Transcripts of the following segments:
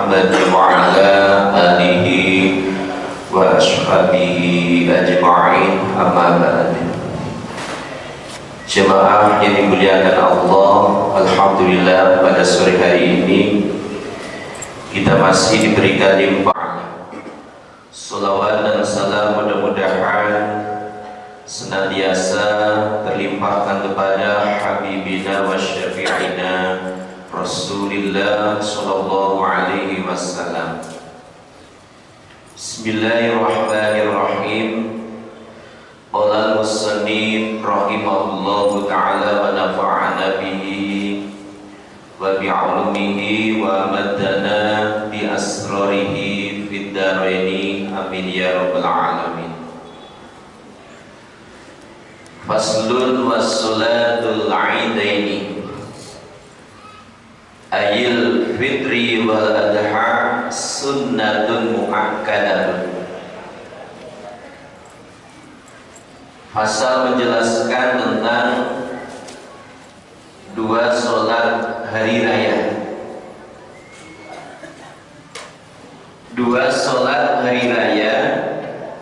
Muhammad wa ala alihi wa ashabihi ajma'in, amma ba'd. Jemaah yang dimuliakan Allah, alhamdulillah pada sore hari ini kita masih diberikan limpahan salawat dan salam, mudah-mudahan senantiasa terlimpahkan kepada Habibina wa Syafi'ina Rasulillah sallallahu alaihi wasallam. Bismillahirrahmanirrahim. Qala al-musannif rahimahullahu ta'ala wa nafa'ana bihi wa bi'ulumihi wa madana bi asrarihi fid dharaini, amin ya rabbal alamin. Faslun wassolatul aidaini ayil fitri wal adha sunnatun muakkadatun. Pasal menjelaskan tentang dua sholat hari raya. Dua sholat hari raya,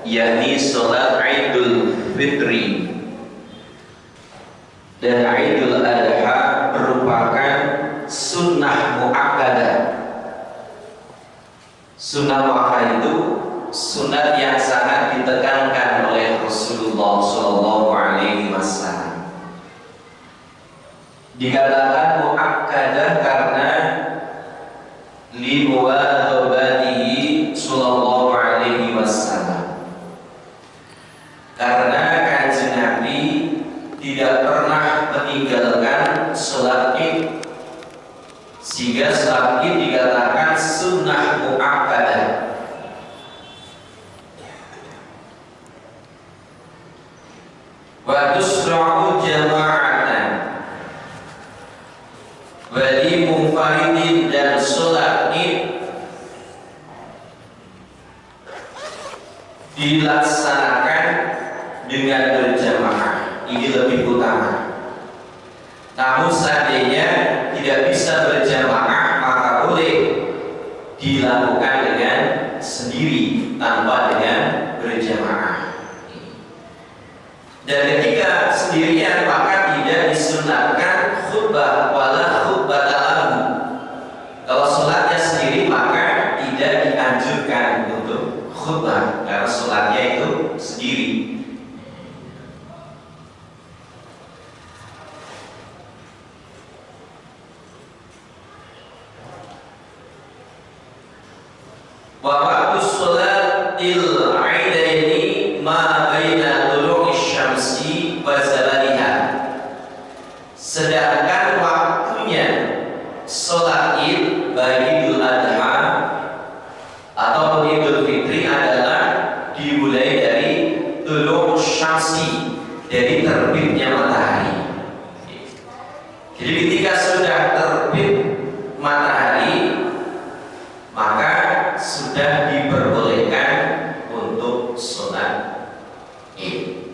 yakni sholat Idul Fitri dan Idul Adha merupakan sunnah muakkadah. Sunnah muakkadah itu sunat yang sangat ditekankan oleh Rasulullah Sallallahu Alaihi Wasallam. Dikatakan muakkadah karena limuwadhabatihi Sallallahu Alaihi Wasallam, karena Kanjeng Nabi tidak pernah meninggalkan sholat Id, sehingga sholat Id dikatakan sunnah muakkadah. Wa tusra'u jama'atan wa li munfaridin, dan sholat Id dilaksanakan dengan berjamaah, ini lebih utama. Namun seandainya tidak bisa berjamaah, maka boleh dilakukan dengan sendiri tanpa dengan berjamaah. Dan ketika sendirian maka tidak disunatkan khutbah wala khutbah lahu. Kalau sholatnya sendiri maka tidak dianjurkan untuk khutbah karena sholatnya itu sendiri. Wa waqtu sholatil aidaini ma baina tulu'i syamsi wa zawaliha. Sedangkan waktunya sholat Id baik Idul Adha atau Idul Fitri adalah dimulai dari tulu'u syamsi, dari terbitnya matahari. Jadi ketika sudah terbit matahari maka sudah diperbolehkan untuk sholat Id.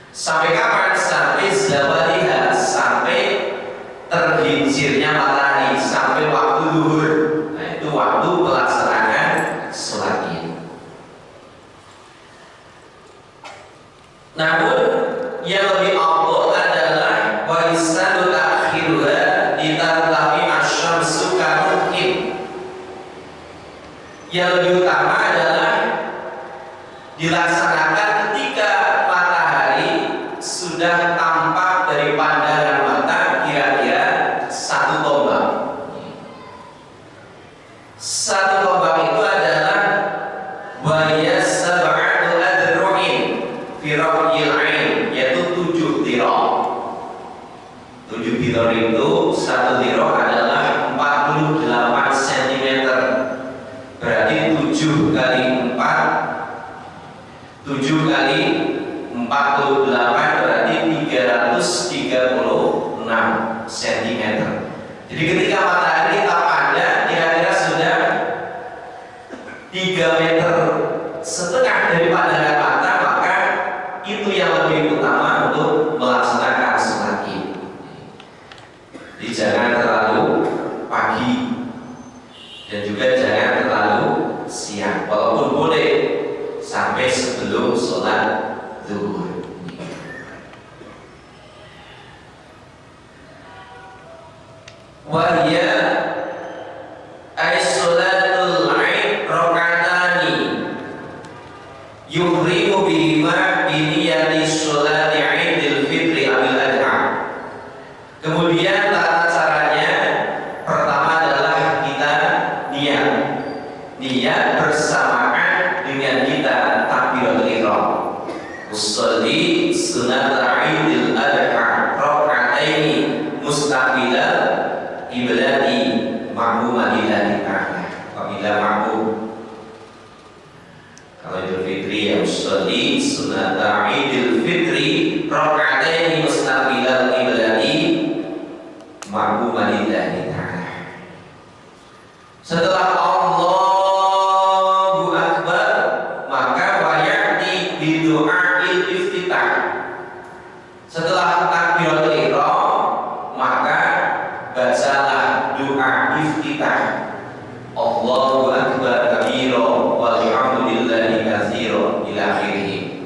Sampai kapan? Sampai zawaliha, sampai tergelincirnya matahari, sampai waktu zuhur. Nah, itu waktu pelaksanaan sholat Id. Namun yang lebih afdal adalah wa isanu ta'khiruha litartafi asy-syamsu kamudhim. Yang lebih utama adalah dilaksanakan ketika matahari sudah tampak dari pandangan mata kira-kira satu tombak. Satu tombak itu adalah waya sab'atu adru'in fi ra'yil 'ain, yaitu 7 dirham. 7 dirham itu, satu dirham adalah 48 cm. Berarti 7 kali 4, 7 kali 48 berarti 336 cm. Jadi ketika matahari tampaknya kira-kira sudah 3,5 meter dari pandangan mata, maka itu yang lebih utama untuk melaksanakan sholat Id. Jadi jangan terlalu pagi dan juga jangan Wahya Salatul Aid rakaatani yuhrimu bihima biniyati sholati Idul Fitri Abil Adha. Kemudian tata caranya pertama adalah kita niat bersamaan dengan kita takbiratul ihram. Usolli sunat Idul Adha rakaataini mustaqbilal iblati ma'muman lillahi ta'ala. Apabila ma'mum, kalau Idul Fitri ya usolli sunat Idul Fitri rakaataini mustaqbilal iblati ma'muman lillahi ta'ala. Setelah Allahu Akbar, maka wayati bidu'a'il iftitah. Setelah takbiratul ihram, maka bacalah doa iftitah. Allahu Akbar kabira walhamdulillahi katsira ila akhirih.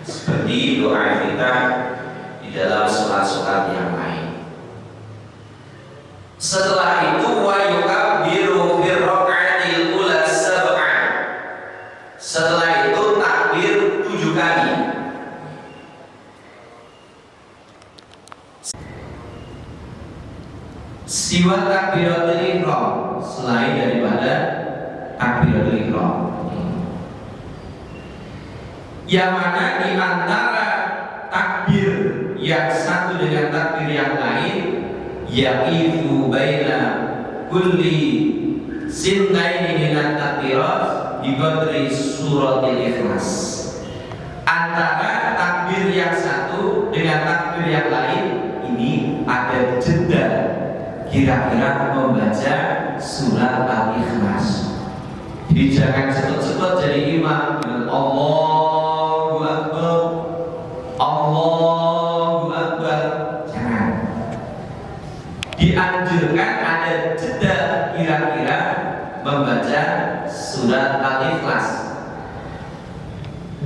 Seperti doa iftitah di dalam sholat-sholat yang lain. Setelah itu wa yukabbiru fi raka'atil ula sab'a. Setelah itu takbir 7 kali. Siwa takbiratul ihram, selain daripada takbiratul ihram. Yang mana di antara takbir yang satu dengan takbir yang lain yaqifu baina kulli sintaini minat takbirat bi qadri suratil ikhlas. Antara takbir yang satu dengan takbir yang lain ini ada jeda kira-kira membaca surat Al-Ikhlas. Jadi jangan cepet-cepet jadi imam dengan Allahu Akbar, Allahu Akbar. Jangan. Dianjurkan ada jeda kira-kira membaca surat Al-Ikhlas.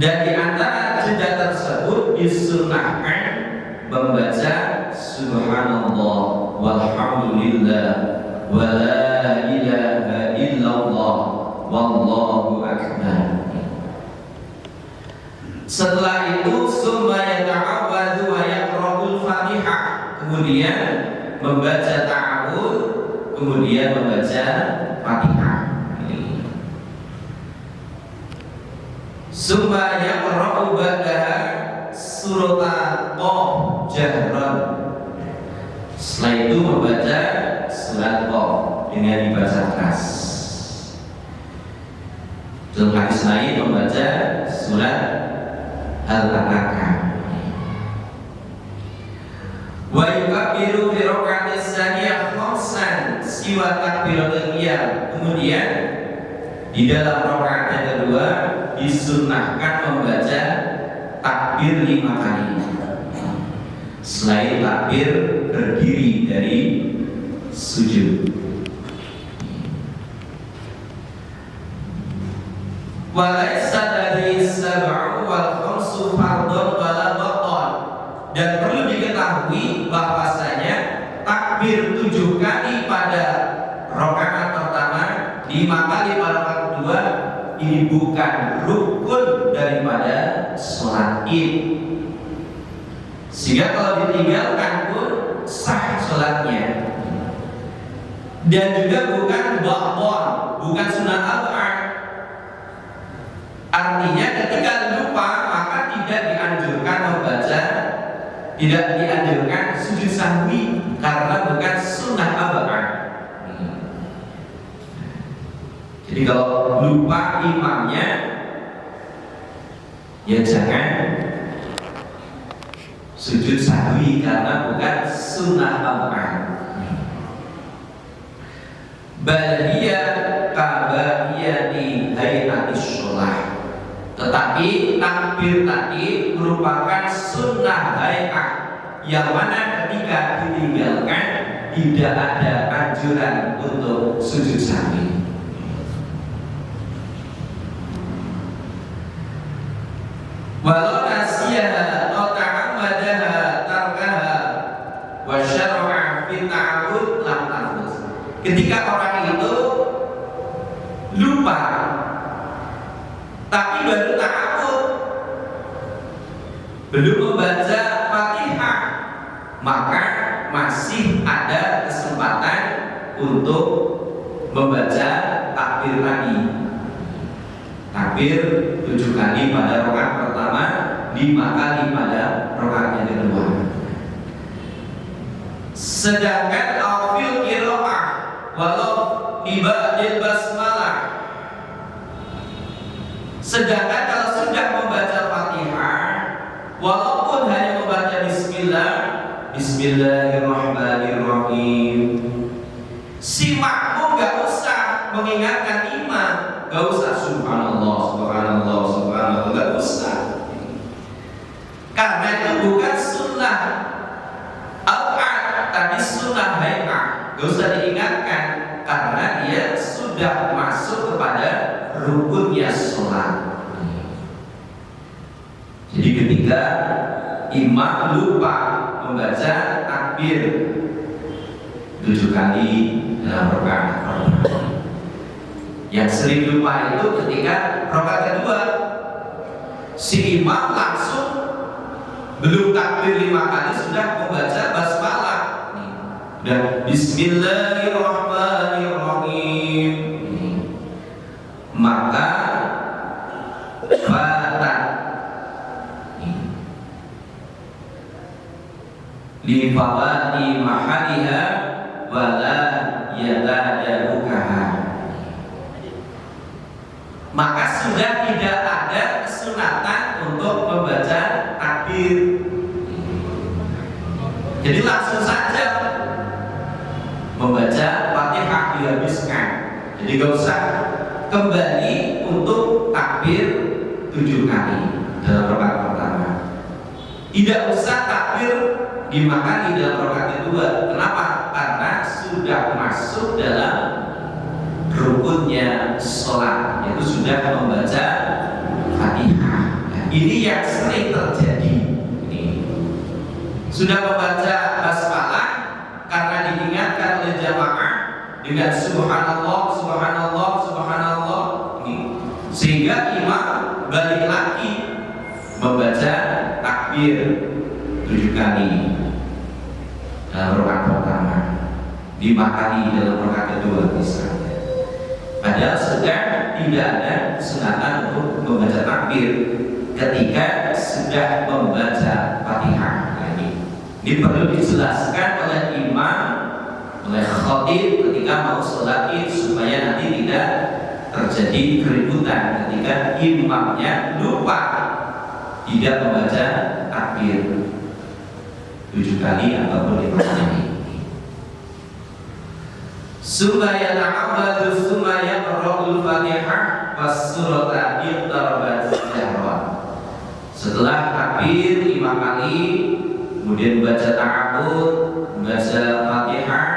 Dan di antara jeda tersebut disunnahkan membaca subhanallah walhamdulillah wa la ilaha illallah wallahu akbar. Setelah itu summa yata'awwadhu wa yaqra'ul Fatihah. Kemudian membaca ta'awudz, kemudian membaca Fatihah. Summa yaqra'u ba'daha surat Qaf jahran. Setelah itu membaca surat Qaf dengan dibaca keras. Dalam hadis lain membaca surat Al-Baqarah. Wa yukabbiru fi raka'atis tsaniyah khamsan siwa takbiratul qiyam. Kemudian di dalam rakaat yang kedua disunnahkan membaca takbir 5 kali. Selain takbir berdiri dari sujud. Walaysa dari sab'u wal khamsu fardhun wala batal. Dan perlu diketahui bahwasanya takbir 7 kali pada rakaat pertama, 5 kali pada rakaat kedua ini bukan rukun daripada sholat Id. Sehingga kalau ditinggalkan pun sah sholatnya. Dan juga bukan ba'dhan, bukan sunat al-a'ad. Artinya ketika lupa maka tidak dianjurkan membaca, tidak dianjurkan sujud sahwi karena bukan sunnah al-a'ad. Jadi kalau lupa imamnya, ya jangan sujud sahwi karena bukan sunnah al-a'ad. Bal hiya kabaqiyati hayatis sholah. Tetapi takbir tadi merupakan sunnah hayat yang mana ketika ditinggalkan tidak ada anjuran untuk sujud sahwi. Walau nasiyaha atau ta'ammadaha tarkaha wa syar'a fi ta'awud lam ketika orang itu lupa tapi baru ta'awud, belum membaca Fatihah, maka masih ada kesempatan untuk membaca takbir lagi. Takbir 7 kali pada rakaat pertama, 5 kali pada rakaat yang kedua. Sedangkan awil qiraah walau ibadil basmalah, sedangkan kalau sudah membaca Fatihah walaupun hanya membaca Bismillahirrahmanirrahim, si makmum gak usah mengingatkan imam, gak usah subhanallah, subhanallah, subhanallah, gak usah, karena itu bukan sunnah al-'ad, tapi sunnah hay'ah. Gak usah diingatkan karena dia sudah masuk kepada rukunnya sholat. Jadi ketika imam lupa membaca takbir 7 kali dalam rakaat pertama, yang sering lupa itu ketika rakaat kedua si imam langsung belum takbir 5 kali sudah membaca basmalah dan Bismillahirrahmanirrahim, maka fatat li fawati mahaliha wala yatadarukaha, maka sudah tidak ada kesunatan untuk membaca takbir. Jadi langsung saja membaca Fatihah dihabiskan. Jadi gak usah kembali untuk takbir 7 kali dalam rakaat pertama. Tidak usah takbir 5 kali dalam rakaat kedua. Kenapa? Karena sudah masuk dalam rukunnya sholat, yaitu sudah membaca Fatihah. Nah, ini yang sering terjadi. Ini sudah membaca basmalah karena diingatkan oleh jamaah dengan subhanallah, subhanallah, subhanallah, ini sehingga imam balik lagi membaca takbir 7 kali dalam rakaat pertama, 5 kali dalam rakaat kedua misalnya. Padahal sedang tidak ada sunatan untuk membaca takbir ketika sudah membaca Fatihah. Ini perlu dijelaskan oleh imam, oleh khatib ketika mau sholat Id supaya nanti tidak terjadi keributan ketika imamnya lupa tidak membaca takbir 7 kali ataupun 5 kali. Supaya ta'awadu supaya qara'ul Fatihah was surata iqtarabat jahra. Setelah takbir 5 kali, kemudian baca ta'awud, baca Fatihah,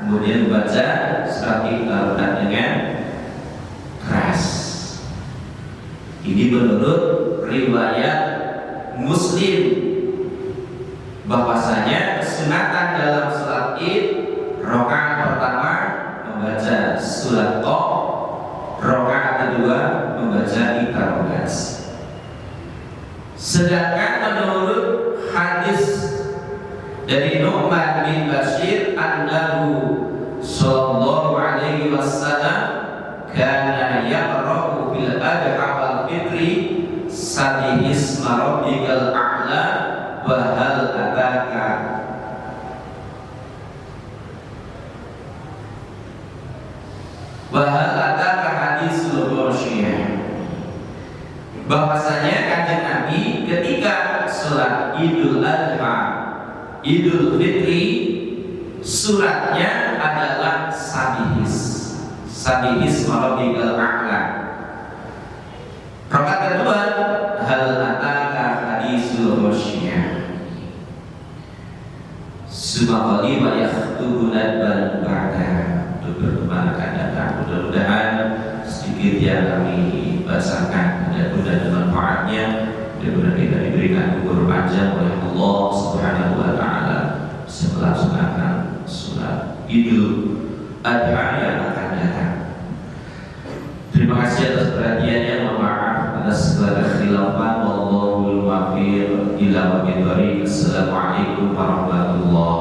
kemudian baca surat iqtarabat dengan keras. Ini menurut riwayat Muslim bahwasanya kesunatan dalam sholat Id rakaat pertama membaca surat Qaf, rakaat kedua membaca Iqtarabat. Sedangkan menurut hadis dari Nu'man bin Bashir annahu sallallahu alaihi wasallam kana yaqra'u fil adha wal fitri sabbih isma rabbikal a'la wa hal ataka Wahal ataka hadisul ghasyiyah, bahwasanya kanjeng Nabi ketika sholat Idul Adha, Idul Fitri, suratnya adalah Sabihis Rabbikal A'la. Rakaat kedua hal ataka hadisul ghasyiyah. Subhanallah wa yakhtubu nadban ba'da. Berkembang akan datang. Mudah-mudahan sedikit yang kami bahasakan mudah-mudahan bermanfaatnya, mudah-mudahan kita diberikan umur panjang oleh Allah Subhanahu wa taala setelah sunatan surat Idul Adha yang akan datang. Terima kasih atas perhatiannya, mohon maaf atas segala kekhilafan. Wallahul muwaffiq ila aqwamit thoriq. Assalamualaikum warahmatullahi